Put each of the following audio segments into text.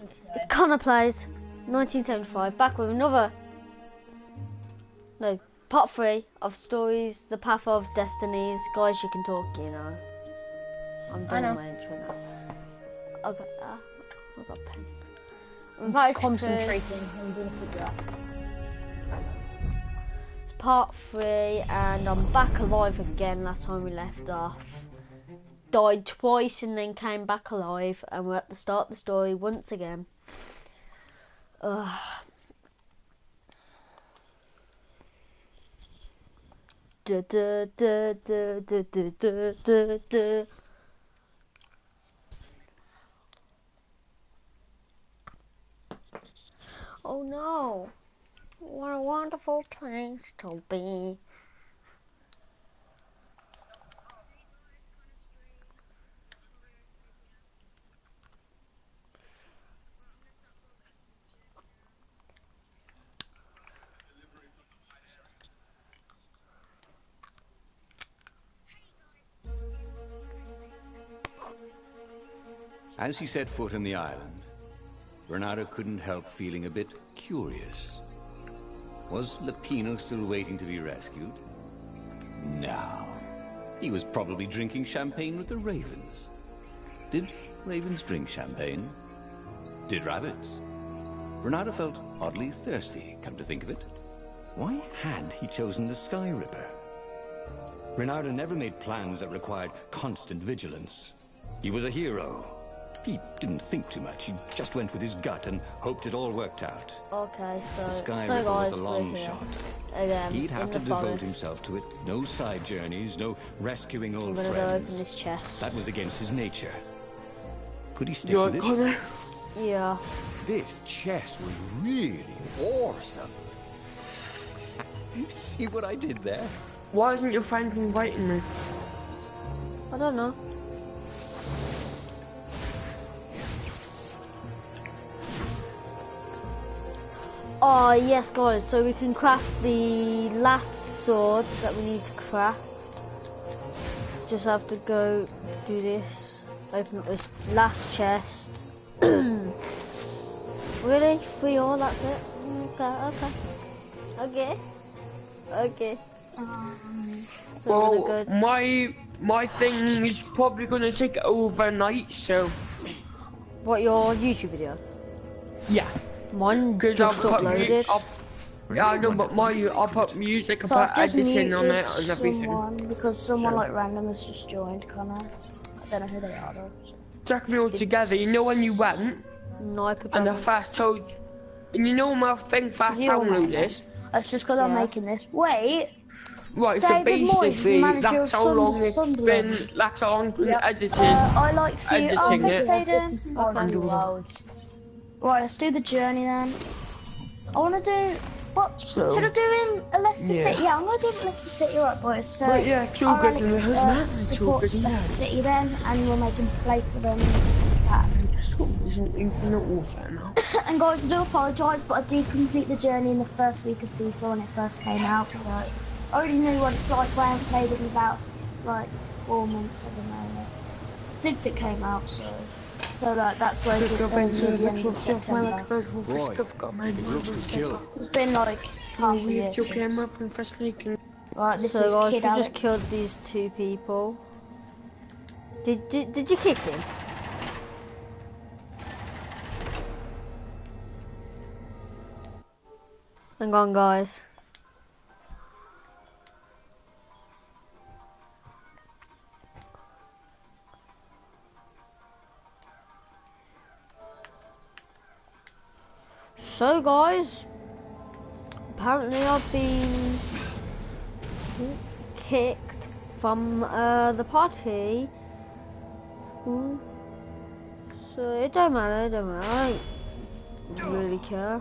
listen to It's it. Connor Plays, 1975, back with another, no, part 3 of stories, The Path of Destinies. Guys, you can talk, you know. I'm doing my intro now. Okay, I've got a pen. I'm just concentrating on doing figure. It's part 3, and I'm back alive again. Last time we left off, died twice and then came back alive, and we're at the start of the story once again. Du, du, du, du, du, du, du, du, du. Oh no, what a wonderful place to be. As he set foot on the island, Bernardo couldn't help feeling a bit curious. Was Lupino still waiting to be rescued? No. He was probably drinking champagne with the ravens. Did ravens drink champagne? Did rabbits? Bernardo felt oddly thirsty, come to think of it. Why had he chosen the Sky Ripper? Bernardo never made plans that required constant vigilance. He was a hero. He didn't think too much. He just went with his gut and hoped it all worked out. Okay, The so Sky guys, Ripper was a long we're here shot. again. He'd have to in the devote forest. himself to it. No side journeys, no rescuing I'm old gonna go friends. open this chest. That was against his nature. Could he stick with it? Connor? Yeah. This chest was really awesome. Did you see what I did there? Why isn't your friend inviting me? I don't know. Oh yes, guys. So we can craft the last sword that we need to craft. Just have to go do this. Open up this last chest. Really? 3 all? That's it? Okay. So Well, go my thing is probably gonna take overnight, so what, your YouTube video? yeah. Mine Because just uploaded. Yeah, I know, but I'll put music So about I've just editing on muted it and everything. someone because someone So- like random has just joined, Connor. I don't know who they are though. Jack me all together. You know when you went Sniper and I gun. fast told, and you know my thing fast You all download know this. It's just because I'm Yeah. making this. Wait, Right, so David Moyes, basically manager that's of how long it's Sunderland. been. That's how long it's been edited. I like for you. Oh, Editing thanks, it. Aiden. Okay. Right, let's do the journey then. I want to do. What? So- Should I do in a Leicester Yeah. City? Yeah, I'm going to do Leicester City, right, boys? So, Right, yeah, it's all good in Alex, the hood, man. It's all supports good, yeah. Leicester City then, and we'll make him play for them. Isn't Infinite Warfare now? And guys, I do apologise, but I did complete the journey in the first week of FIFA when it first came out, so I already knew what it's like, but I haven't played it in about, like, 4 months at the moment. Since it came out, so that's where it's Go the into the end little of stuff, my like September. beautiful Roy, stuff got made. it looks to kill. It's been like half a We year have to since. came up in first league and Right, this So is guys, we Kid Alex. just killed these 2 people. Did you kick him? Hang on, guys. So guys, apparently I've been kicked from the party. So it don't matter, I don't really care.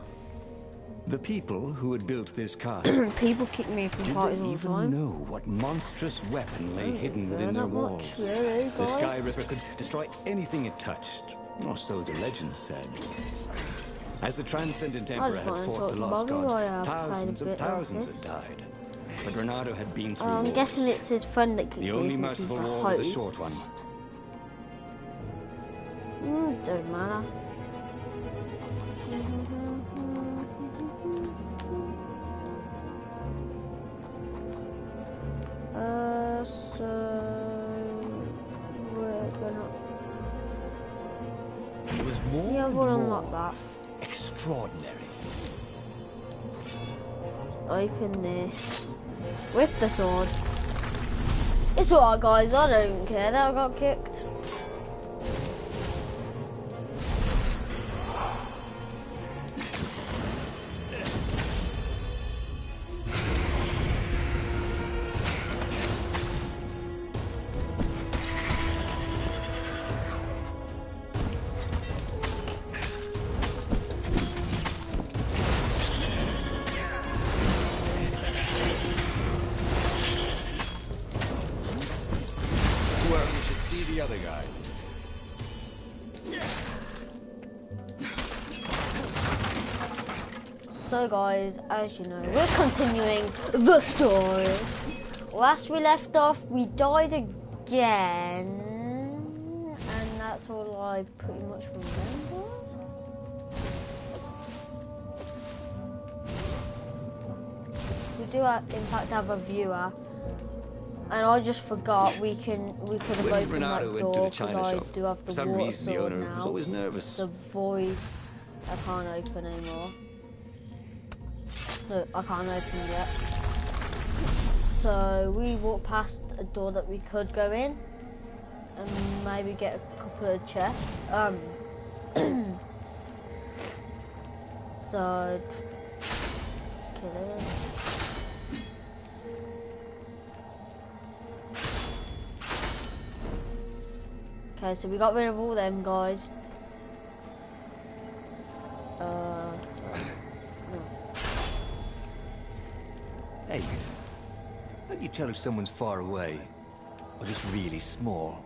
The people who had built this castle, People kick me from did parties they all the even time. know what monstrous weapon lay hidden within Not their much, walls? really, The Sky guys. Ripper could destroy anything it touched, or so the legend said. As the Transcendent Emperor had wanna fought talk the to lost Bobby gods, while I thousands played a of bit like thousands this. had died. But Renato had been through I'm wars. guessing it's his friend that kicked The me only since he's merciful the war was a host. short one. Don't matter. Yeah, and we'll more unlock that. extraordinary. Open this with the sword. It's alright, guys. I don't care that I got kicked. The other guy. So guys, as you know, we're continuing the story. Last we left off, we died again, and that's all I pretty much remember. We do in fact have a viewer. And I just forgot we could have opened that door because I do have the for some water reason the sword owner now. was always nervous. The void I can't open anymore. No, I can't open it yet. So we walked past a door that we could go in and maybe get a couple of chests. So kill it. Okay, so we got rid of all them guys. No. Hey, how do you tell if someone's far away or just really small?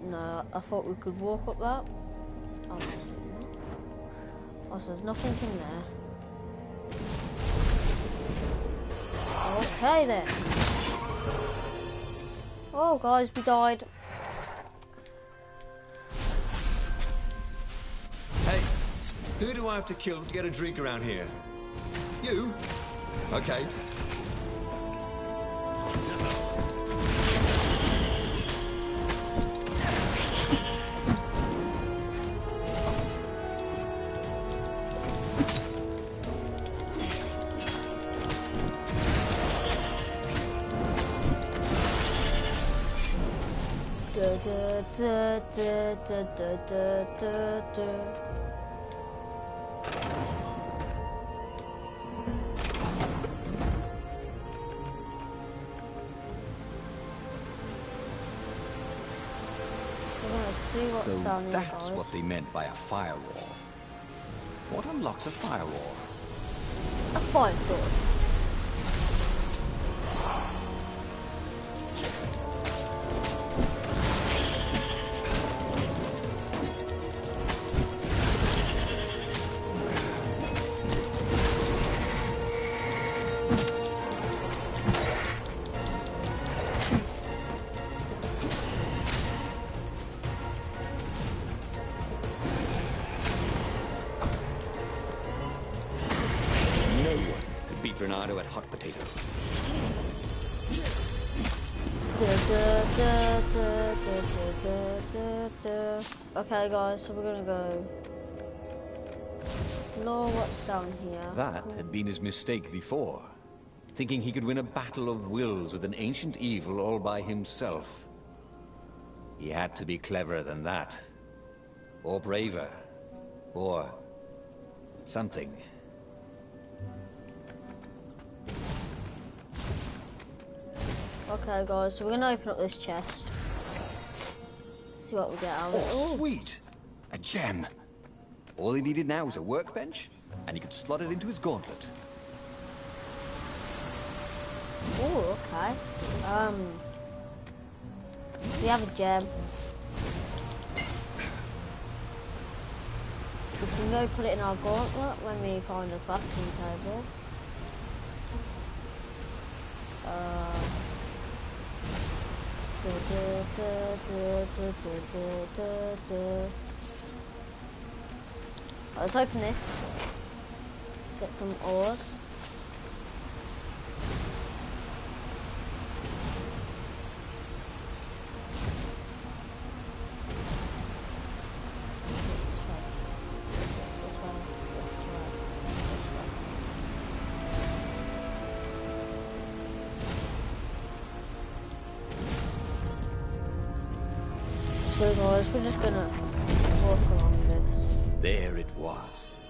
No, I thought we could walk up that. Oh, so there's nothing in there. Okay then. Oh guys, we died. Hey, who do I have to kill to get a drink around here? You? Okay. So that's what they meant by a firewall. What unlocks a firewall? A fire sword. Bernardo at hot potato. Okay guys, so we're gonna go. Lord, what's down here? That had been his mistake before. Thinking he could win a battle of wills with an ancient evil all by himself. He had to be cleverer than that. Or braver. Or something. Okay guys, so we're gonna open up this chest. See what we get out of it. Oh, sweet! A gem. All he needed now was a workbench, and he could slot it into his gauntlet. Oh, okay. We have a gem. We can go put it in our gauntlet when we find a crafting table. Let's open this. Get some ores. So guys, we're just gonna walk along this. There it was.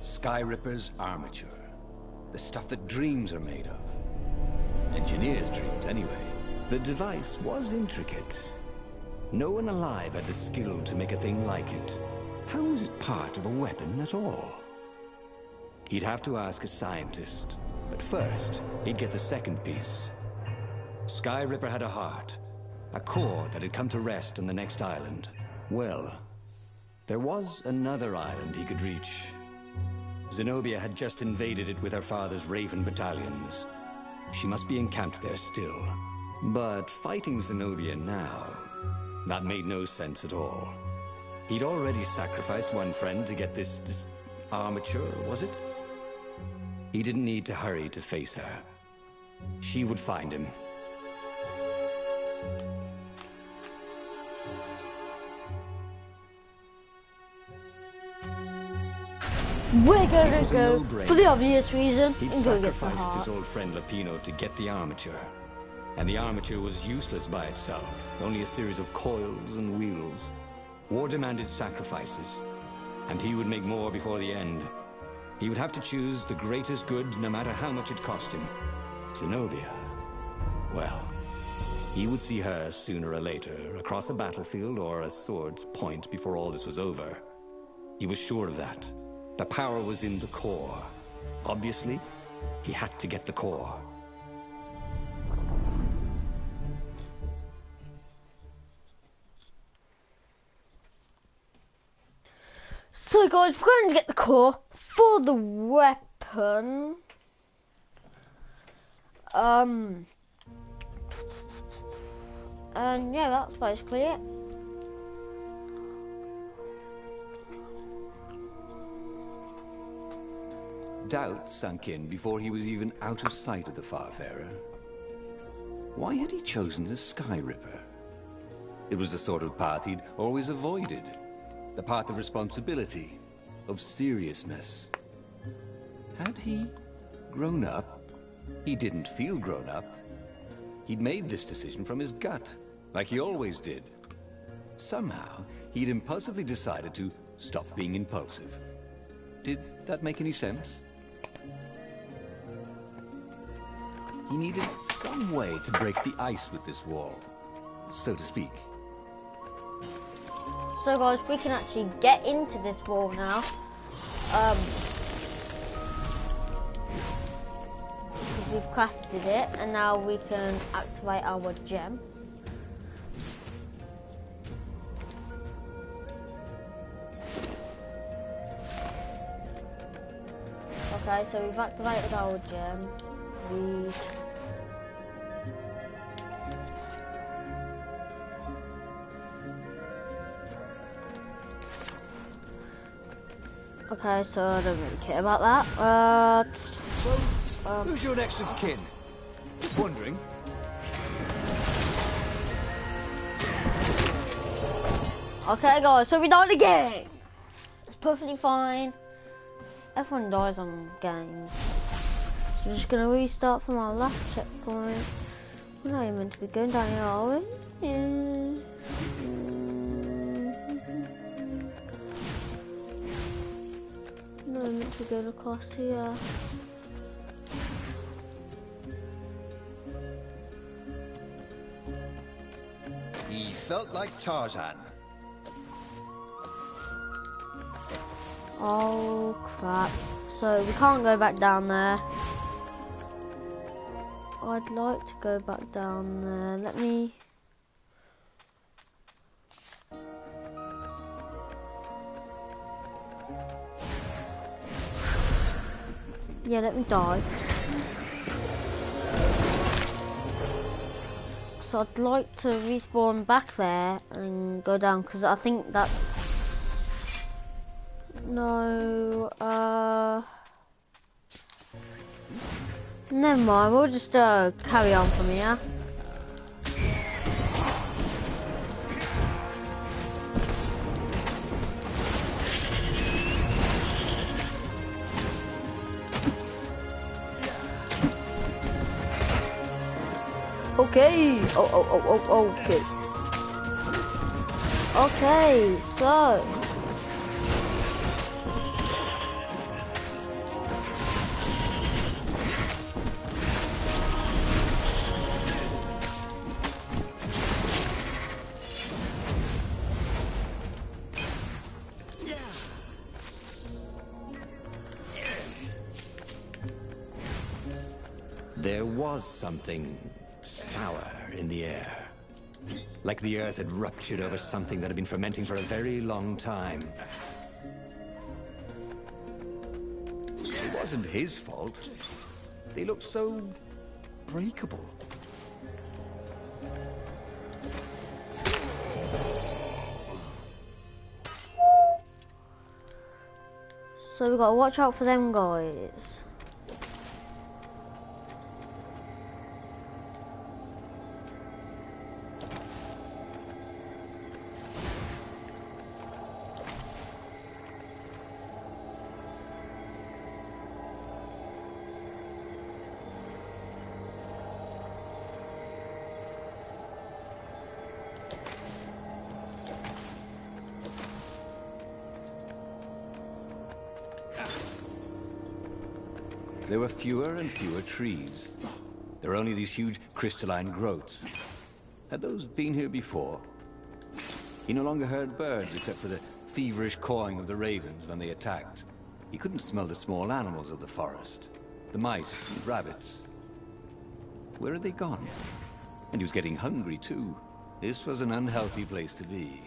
Skyripper's armature. The stuff that dreams are made of. Engineers' dreams, anyway. The device was intricate. No one alive had the skill to make a thing like it. How was it part of a weapon at all? He'd have to ask a scientist. But first, he'd get the second piece. Skyripper had a heart. A core that had come to rest on the next island. Well, there was another island he could reach. Zenobia had just invaded it with her father's Raven battalions. She must be encamped there still. But fighting Zenobia now, that made no sense at all. He'd already sacrificed one friend to get this armature, was it? He didn't need to hurry to face her. She would find him. We're gonna go for the obvious reason He'd and go get the sacrificed heart. his old friend Lapino to get the armature. And the armature was useless by itself, only a series of coils and wheels. War demanded sacrifices, and he would make more before the end. He would have to choose the greatest good no matter how much it cost him. Zenobia. Well, he would see her sooner or later, across a battlefield or a sword's point before all this was over. He was sure of that. The power was in the core. Obviously, he had to get the core. So guys, we're going to get the core for the weapon. And yeah, that's basically it. Doubt sunk in before he was even out of sight of the Farfarer. Why had he chosen the Skyripper? It was the sort of path he'd always avoided. The path of responsibility, of seriousness. Had he grown up? He didn't feel grown up. He'd made this decision from his gut, like he always did. Somehow, he'd impulsively decided to stop being impulsive. Did that make any sense? He needed some way to break the ice with this wall, so to speak. So guys, we can actually get into this wall now. Because we've crafted it, and now we can activate our gem. Okay, so we've activated our gem. Okay, so I don't really care about that. Who's your next of kin? Just wondering. Okay guys, so we died again. It's perfectly fine. Everyone dies on games. So we're just gonna restart from our last checkpoint. We're not even meant to be going down here, are we? Yeah. No, I'm meant to be going across here. He felt like Tarzan. Oh crap. So we can't go back down there. I'd like to go back down there. Let me... Yeah, let me die. So I'd like to respawn back there and go down, because I think that's... No, never mind, we'll just carry on from here. Okay. Okay. Okay, so There was something sour in the air. Like the earth had ruptured over something that had been fermenting for a very long time. It wasn't his fault. They looked so breakable. so we gotta watch out for them guys. There were fewer and fewer trees. There were only these huge crystalline growths. Had those been here before? He no longer heard birds except for the feverish cawing of the ravens when they attacked. He couldn't smell the small animals of the forest. The mice and rabbits. Where had they gone? And he was getting hungry too. This was an unhealthy place to be.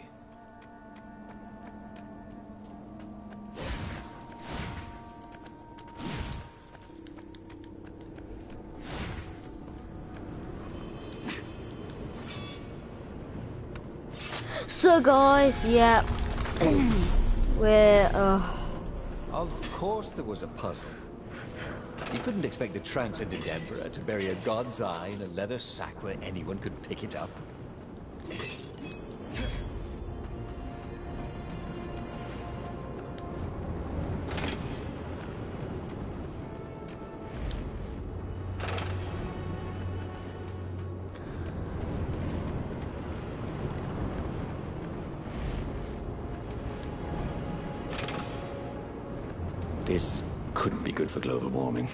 So guys, yeah, we're Of course there was a puzzle. You couldn't expect the transcendent Emperor to bury a god's eye in a leather sack where anyone could pick it up. This couldn't be good for global warming.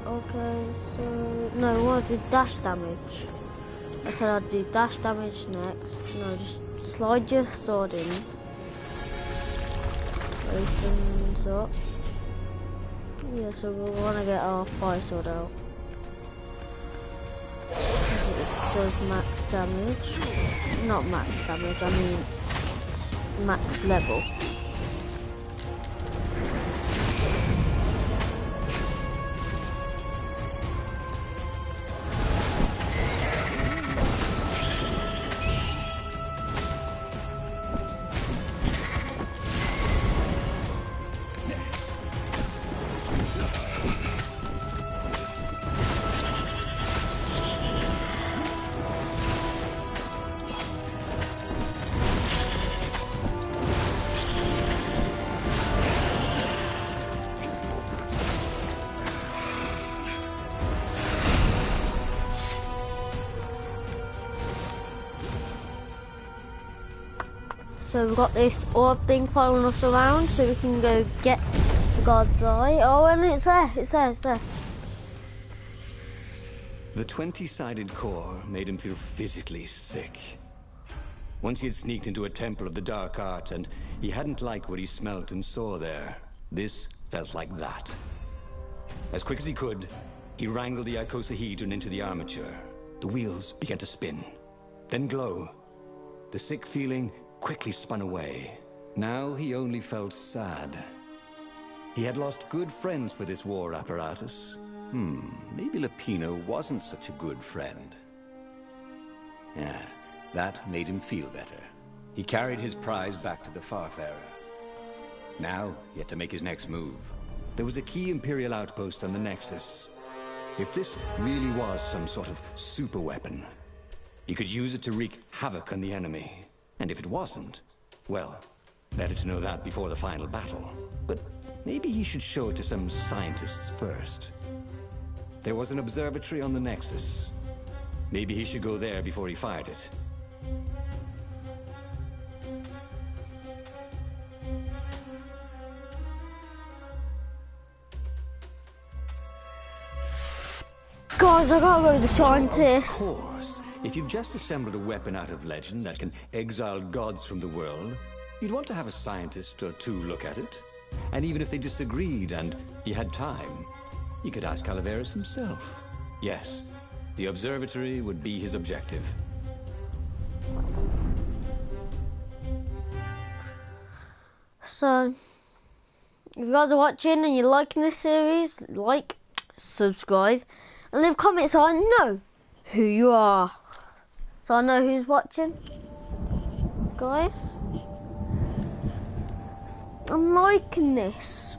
okay. So no, I want to do dash damage. I said I'd do dash damage next. No, just slide your sword in. Opens up. Yeah, so we want to get our fire sword out. It does max damage. Not max damage, I mean it's max level. So we've got this orb thing following us around, so we can go get the god's eye. Oh, and it's there, it's there, it's there. The 20-sided core made him feel physically sick. Once he had sneaked into a temple of the dark art, and he hadn't liked what he smelt and saw there. This felt like that. As quick as he could, he wrangled the icosahedron into the armature. The wheels began to spin, then glow. The sick feeling quickly spun away. Now he only felt sad. He had lost good friends for this war apparatus. Maybe Lapino wasn't such a good friend. Yeah, that made him feel better. He carried his prize back to the Farfarer. Now, he had to make his next move. There was a key Imperial outpost on the Nexus. If this really was some sort of super weapon, He could use it to wreak havoc on the enemy. And if it wasn't, well, better to know that before the final battle. But maybe he should show it to some scientists first. There was an observatory on the Nexus. Maybe he should go there before he fired it. Guys, I gotta go with the scientists. Of course. If you've just assembled a weapon out of legend that can exile gods from the world, you'd want to have a scientist or two look at it. And even if they disagreed and he had time, you could ask Calaveras himself. Yes, the observatory would be his objective. So, if you guys are watching and you're liking this series, like, subscribe, and leave comments so I know who you are. So I know who's watching. Guys, I'm liking this.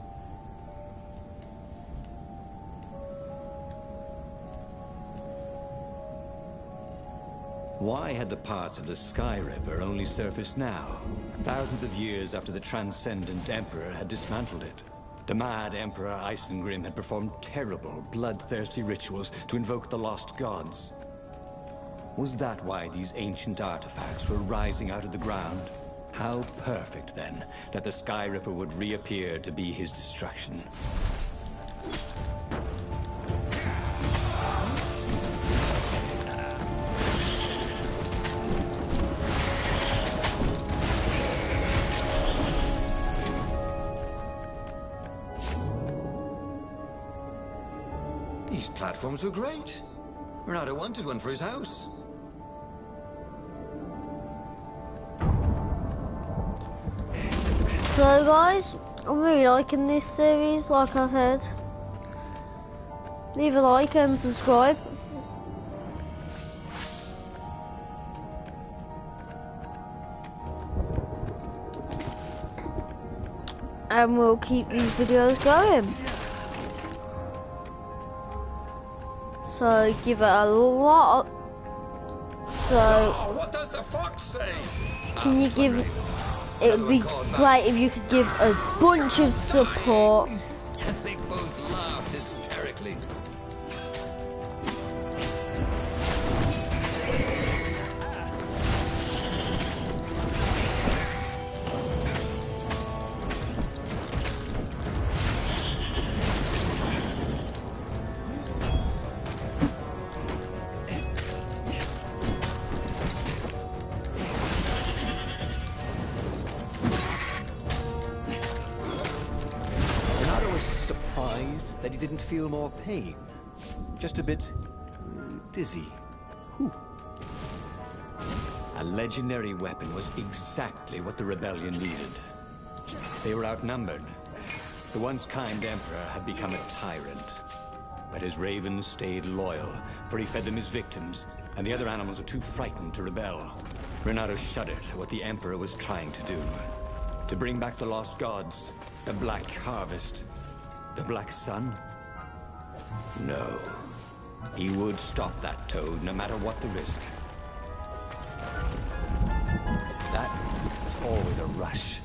Why had the parts of the Sky Ripper only surfaced now, thousands of years after the Transcendent Emperor had dismantled it? The mad Emperor Isengrim had performed terrible, bloodthirsty rituals to invoke the lost gods. Was that why these ancient artifacts were rising out of the ground? How perfect, then, that the Sky Ripper would reappear to be his destruction. These platforms were great. Renato wanted one for his house. So guys, I'm really liking this series, like I said. Leave a like and subscribe. And we'll keep these videos going. So give it a lot. So What does the fox say? can you give? It would be great if you could give a bunch of support. They both laughed hysterically. That he didn't feel more pain. Just a bit dizzy. Whew. A legendary weapon was exactly what the rebellion needed. They were outnumbered. The once kind emperor had become a tyrant. But his ravens stayed loyal, for he fed them his victims, and the other animals were too frightened to rebel. Renato shuddered at what the emperor was trying to do. To bring back the lost gods, the Black Harvest, the Black Sun? No. He would stop that toad, no matter what the risk. That was always a rush.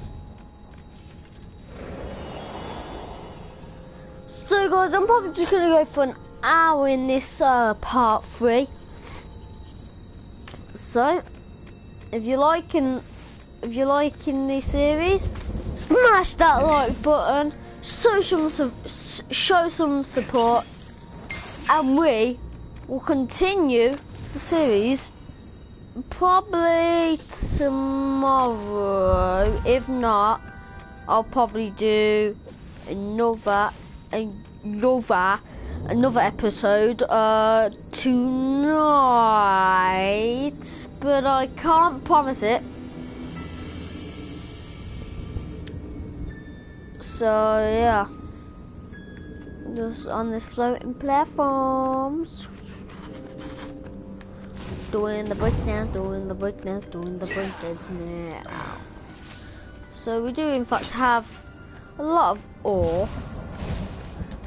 So guys, I'm probably just gonna go for an hour in this part 3. So, if you're liking this series, smash that like button. Show some support, and we will continue the series probably tomorrow. If not, I'll probably do another episode tonight, but I can't promise it. So yeah, just on this floating platform, doing the breakdance now. So we do in fact have a lot of ore.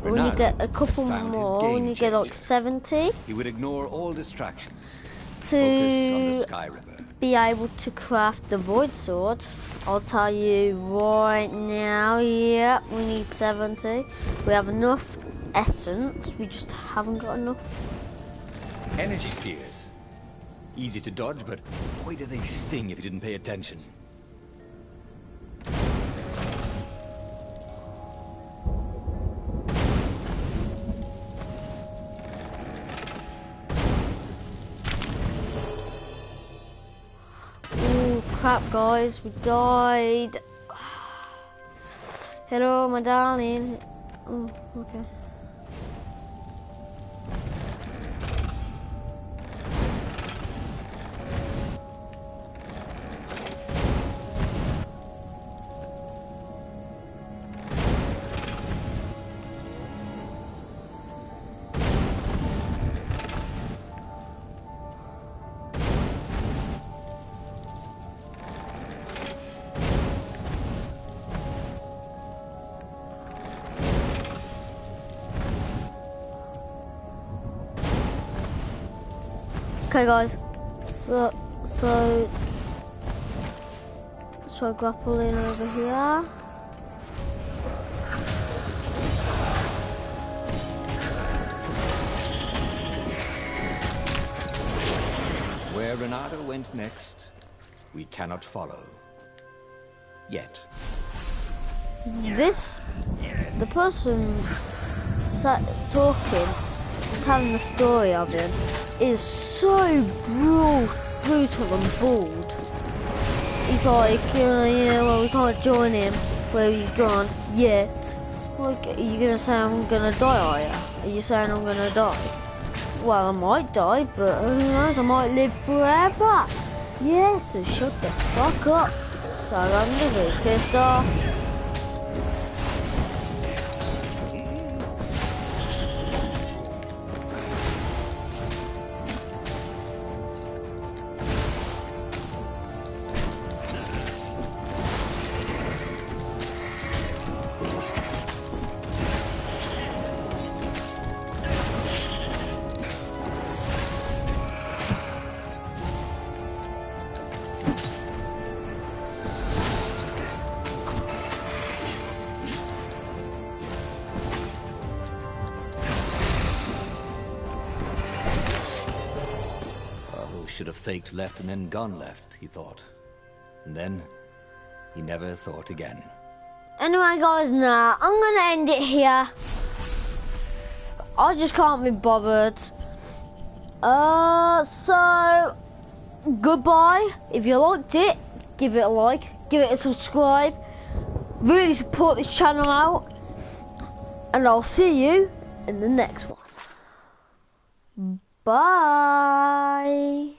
We need to get a couple more. We need to get like 70. He would ignore all distractions. Focus on the to Sky River. be able to craft the Void Sword, I'll tell you right now, yeah, we need 70. We have enough essence, we just haven't got enough. Energy spheres. Easy to dodge, but boy do they sting if you didn't pay attention. Oh crap guys, we died. Hello my darling. Oh, okay. Okay guys, so let's try grappling over here. Where Renato went next, we cannot follow. Yet. The person talking, telling the story of him, is so brutal and bald. He's like, yeah, well, we can't join him where he's gone yet. Like, are you gonna say I'm gonna die, are you? Are you saying I'm gonna die? Well, I might die, but who knows, I might live forever. Yeah, so shut the fuck up. So I'm gonna be pissed off. Should have faked left and then gone left, he thought. And then, he never thought again. Anyway guys, nah, I'm gonna end it here. I just can't be bothered. So, goodbye. If you liked it, give it a like, give it a subscribe. Really support this channel out. And I'll see you in the next one. Bye.